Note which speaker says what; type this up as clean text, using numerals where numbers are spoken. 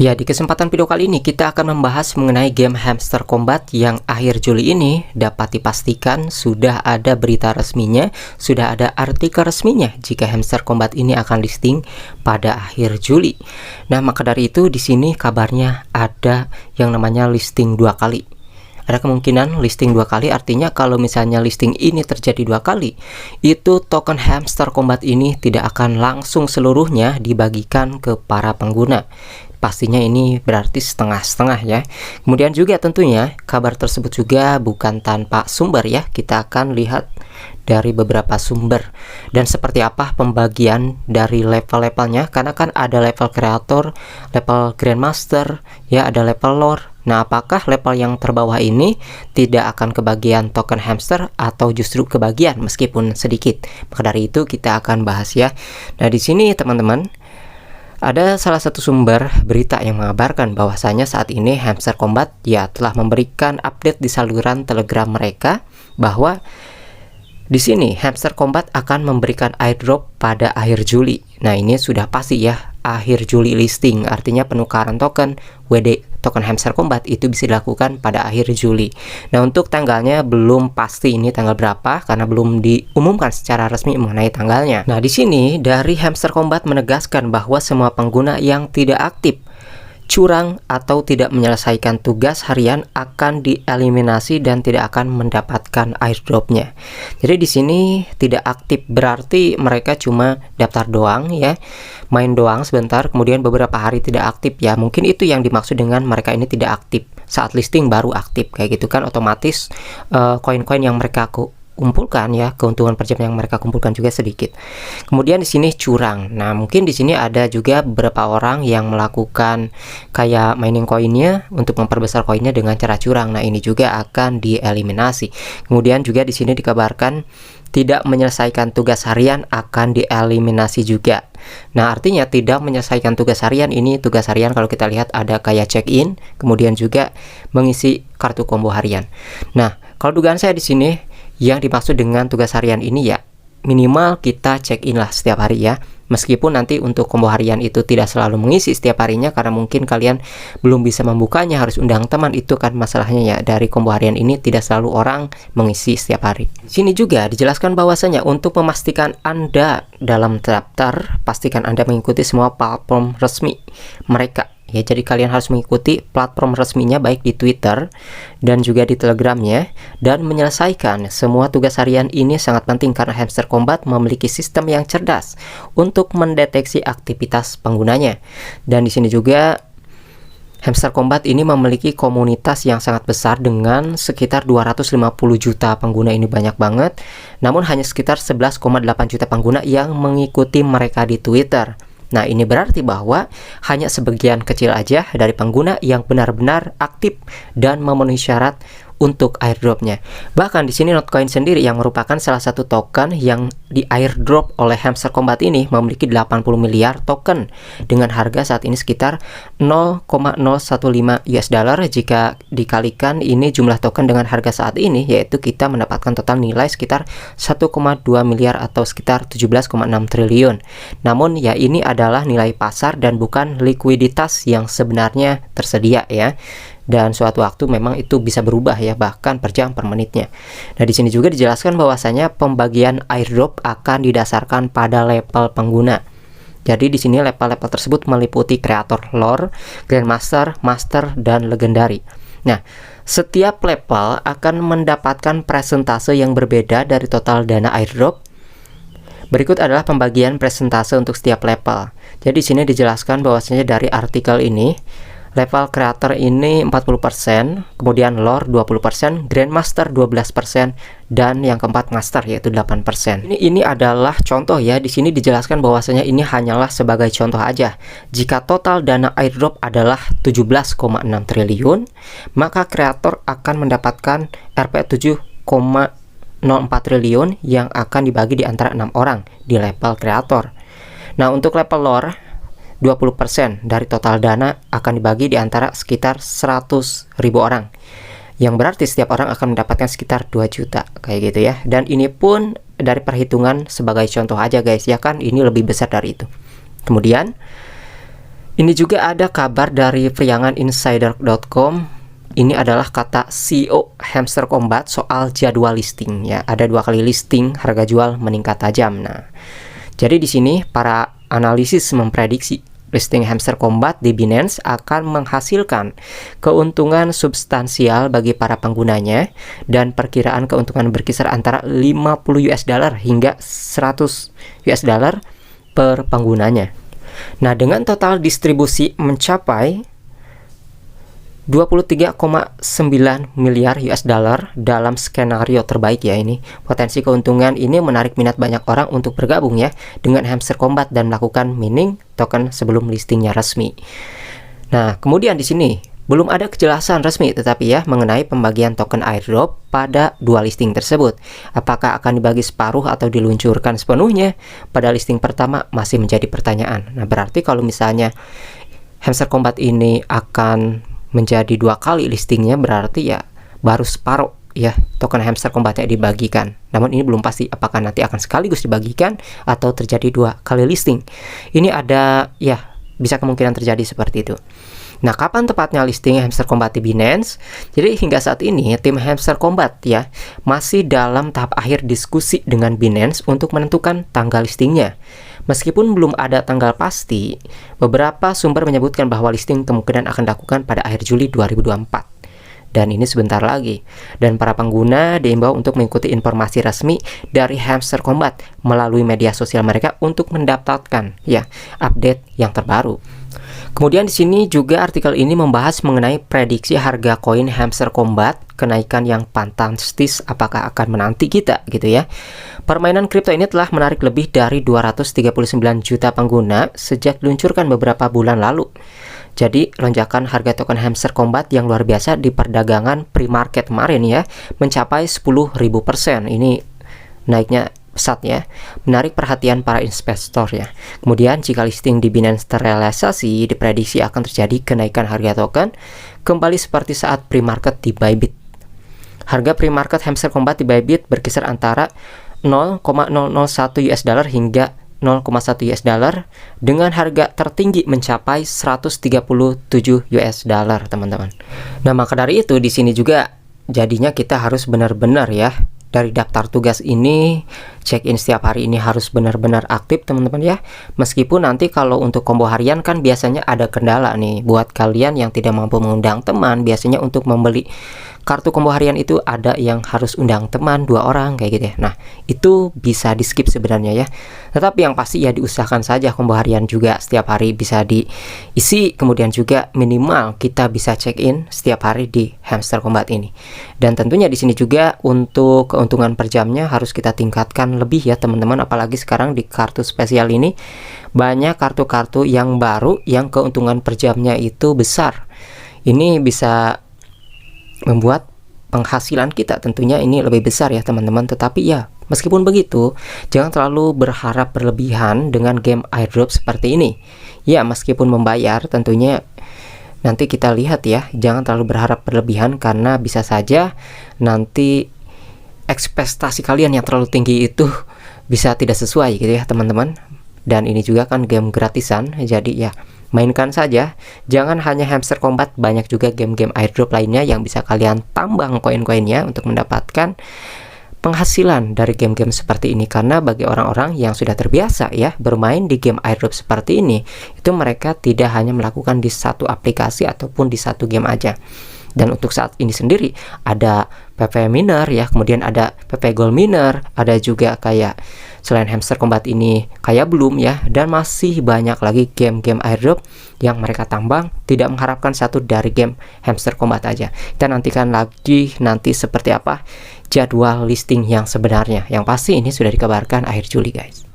Speaker 1: Ya, di kesempatan video kali ini kita akan membahas mengenai game Hamster Kombat yang akhir Juli ini dapat dipastikan sudah ada berita resminya, sudah ada artikel resminya jika Hamster Kombat ini akan listing pada akhir Juli. Nah, maka dari itu di sini kabarnya ada yang namanya listing 2 kali. Ada kemungkinan listing 2 kali, artinya kalau misalnya listing ini terjadi 2 kali, itu token Hamster Kombat ini tidak akan langsung seluruhnya dibagikan ke para pengguna. Pastinya ini berarti setengah-setengah ya. Kemudian juga tentunya kabar tersebut juga bukan tanpa sumber ya. Kita akan lihat dari beberapa sumber dan seperti apa pembagian dari level-levelnya, karena kan ada level kreator, level grandmaster ya, ada level lore. Nah, apakah level yang terbawah ini tidak akan kebagian token hamster atau justru kebagian meskipun sedikit? Maka dari itu kita akan bahas ya. Nah, di sini teman-teman, ada salah satu sumber berita yang mengabarkan bahwasanya saat ini Hamster Kombat ya telah memberikan update di saluran Telegram mereka bahwa di sini Hamster Kombat akan memberikan airdrop pada akhir Juli. Nah, ini sudah pasti ya, akhir Juli listing, artinya penukaran token WD token Hamster Kombat itu bisa dilakukan pada akhir Juli. Nah, untuk tanggalnya belum pasti ini tanggal berapa karena belum diumumkan secara resmi mengenai tanggalnya. Nah, di sini dari Hamster Kombat menegaskan bahwa semua pengguna yang tidak aktif, curang atau tidak menyelesaikan tugas harian akan dieliminasi dan tidak akan mendapatkan airdropnya. Jadi di sini tidak aktif berarti mereka cuma daftar doang ya, main doang sebentar, kemudian beberapa hari tidak aktif ya. Mungkin itu yang dimaksud dengan mereka ini tidak aktif. Saat listing baru aktif kayak gitu kan, otomatis koin-koin yang mereka kumpulkan ya, keuntungan per jam yang mereka kumpulkan juga sedikit. Kemudian di sini curang. Nah, mungkin di sini ada juga beberapa orang yang melakukan kayak mining koinnya untuk memperbesar koinnya dengan cara curang. Nah, ini juga akan dieliminasi. Kemudian juga di sini dikabarkan tidak menyelesaikan tugas harian akan dieliminasi juga. Nah, artinya tidak menyelesaikan tugas harian ini, tugas harian kalau kita lihat ada kayak check-in, kemudian juga mengisi kartu combo harian. Nah, kalau dugaan saya di sini yang dimaksud dengan tugas harian ini ya minimal kita check in lah setiap hari ya. Meskipun nanti untuk combo harian itu tidak selalu mengisi setiap harinya karena mungkin kalian belum bisa membukanya, harus undang teman, itu kan masalahnya ya. Dari combo harian ini tidak selalu orang mengisi setiap hari. Sini juga dijelaskan bahwasanya untuk memastikan Anda dalam daftar, pastikan Anda mengikuti semua platform resmi mereka. Ya, jadi kalian harus mengikuti platform resminya baik di Twitter dan juga di Telegramnya, dan menyelesaikan semua tugas harian ini sangat penting karena Hamster Kombat memiliki sistem yang cerdas untuk mendeteksi aktivitas penggunanya. Dan di sini juga Hamster Kombat ini memiliki komunitas yang sangat besar dengan sekitar 250 juta pengguna, ini banyak banget. Namun hanya sekitar 11,8 juta pengguna yang mengikuti mereka di Twitter. Nah, ini berarti bahwa hanya sebagian kecil aja dari pengguna yang benar-benar aktif dan memenuhi syarat untuk airdropnya. Bahkan di sini Notcoin sendiri yang merupakan salah satu token yang di airdrop oleh Hamster Kombat ini memiliki 80 miliar token dengan harga saat ini sekitar 0,015 US dollar. Jika dikalikan ini jumlah token dengan harga saat ini, yaitu kita mendapatkan total nilai sekitar 1,2 miliar atau sekitar 17,6 triliun. Namun ya ini adalah nilai pasar dan bukan likuiditas yang sebenarnya tersedia ya. Dan suatu waktu memang itu bisa berubah ya, bahkan per jam per menitnya. Nah, di sini juga dijelaskan bahwasanya pembagian airdrop akan didasarkan pada level pengguna. Jadi di sini level-level tersebut meliputi kreator, lore, grandmaster, master, dan legendary. Nah, setiap level akan mendapatkan presentase yang berbeda dari total dana airdrop. Berikut adalah pembagian presentase untuk setiap level. Jadi di sini dijelaskan bahwasanya dari artikel ini, level creator ini 40%, kemudian lore 20%, grandmaster 12%, dan yang keempat master yaitu 8%. Ini adalah contoh ya. Di sini dijelaskan bahwasanya ini hanyalah sebagai contoh aja. Jika total dana airdrop adalah 17,6 triliun, maka kreator akan mendapatkan Rp 7,04 triliun yang akan dibagi di antara 6 orang di level kreator. Nah, untuk level lore 20% dari total dana akan dibagi di antara sekitar 100.000 orang, yang berarti setiap orang akan mendapatkan sekitar 2 juta kayak gitu ya. Dan ini pun dari perhitungan sebagai contoh aja guys ya, kan ini lebih besar dari itu. Kemudian Ini juga ada kabar dari prianganinsider.com. Ini adalah kata CEO Hamster Kombat soal jadwal listing ya. Ada 2 kali listing, harga jual meningkat tajam. Nah, jadi di sini para analisis memprediksi listing Hamster Kombat di Binance akan menghasilkan keuntungan substansial bagi para penggunanya, dan perkiraan keuntungan berkisar antara 50 US dollar hingga 100 US dollar per penggunanya. Nah, dengan total distribusi mencapai 23,9 miliar US dollar dalam skenario terbaik ya ini. Potensi keuntungan ini menarik minat banyak orang untuk bergabung ya dengan Hamster Kombat dan melakukan mining token sebelum listingnya resmi. Nah, kemudian di sini belum ada kejelasan resmi tetapi ya mengenai pembagian token airdrop pada 2 listing tersebut. Apakah akan dibagi separuh atau diluncurkan sepenuhnya pada listing pertama masih menjadi pertanyaan. Nah, berarti kalau misalnya Hamster Kombat ini akan menjadi 2 kali listingnya, berarti ya baru separuh ya token Hamster Kombatnya dibagikan. Namun ini belum pasti apakah nanti akan sekaligus dibagikan atau terjadi 2 kali listing. Ini ada ya, bisa kemungkinan terjadi seperti itu. Nah, kapan tepatnya listing Hamster Kombat di Binance? Jadi hingga saat ini tim Hamster Kombat ya masih dalam tahap akhir diskusi dengan Binance untuk menentukan tanggal listingnya. Meskipun belum ada tanggal pasti, beberapa sumber menyebutkan bahwa listing kemungkinan akan dilakukan pada akhir Juli 2024. Dan ini sebentar lagi. Dan para pengguna diimbau untuk mengikuti informasi resmi dari Hamster Kombat melalui media sosial mereka untuk mendapatkan ya update yang terbaru. Kemudian di sini juga artikel ini membahas mengenai prediksi harga koin Hamster Kombat, kenaikan yang fantastis apakah akan menanti kita gitu ya. Permainan kripto ini telah menarik lebih dari 239 juta pengguna sejak diluncurkan beberapa bulan lalu. Jadi lonjakan harga token Hamster Kombat yang luar biasa di perdagangan pre-market kemarin ya mencapai 10.000%. Ini naiknya pesat ya, menarik perhatian para investor ya. Kemudian jika listing di Binance terrealisasi, diprediksi akan terjadi kenaikan harga token kembali seperti saat pre-market di Bybit. Harga pre-market Hamster Kombat di Bybit berkisar antara 0,001 US dollar hingga 0,1 US dollar dengan harga tertinggi mencapai 137 US dollar, teman-teman. Nah, maka dari itu di sini juga jadinya kita harus benar-benar ya dari daftar tugas ini, check-in setiap hari ini harus benar-benar aktif teman-teman ya. Meskipun nanti kalau untuk combo harian kan biasanya ada kendala nih buat kalian yang tidak mampu mengundang teman. Biasanya untuk membeli kartu combo harian itu ada yang harus undang teman 2 orang kayak gitu ya. Nah, itu bisa di skip sebenarnya ya. Tetapi yang pasti ya diusahakan saja combo harian juga setiap hari bisa diisi. Kemudian juga minimal kita bisa check-in setiap hari di Hamster Kombat ini. Dan tentunya di sini juga untuk keuntungan per jamnya harus kita tingkatkan lebih ya teman-teman. Apalagi sekarang di kartu spesial ini banyak kartu-kartu yang baru yang keuntungan per jamnya itu besar. Ini bisa membuat penghasilan kita tentunya ini lebih besar ya teman-teman. Tetapi ya meskipun begitu, jangan terlalu berharap berlebihan dengan game airdrop seperti ini. Ya meskipun membayar tentunya nanti kita lihat ya, jangan terlalu berharap berlebihan karena bisa saja nanti ekspektasi kalian yang terlalu tinggi itu bisa tidak sesuai gitu ya teman-teman. Dan ini juga kan game gratisan, jadi ya mainkan saja. Jangan hanya Hamster Kombat, banyak juga game-game airdrop lainnya yang bisa kalian tambang koin-koinnya untuk mendapatkan penghasilan dari game-game seperti ini. Karena bagi orang-orang yang sudah terbiasa ya bermain di game airdrop seperti ini, itu mereka tidak hanya melakukan di satu aplikasi ataupun di satu game aja. Dan untuk saat ini sendiri ada PP Miner ya, kemudian ada PP Gold Miner, ada juga kayak selain Hamster Kombat ini kayak Bloom ya, dan masih banyak lagi game-game airdrop yang mereka tambang tidak mengharapkan satu dari game Hamster Kombat aja. Kita nantikan lagi nanti seperti apa jadwal listing yang sebenarnya. Yang pasti ini sudah dikabarkan akhir Juli guys.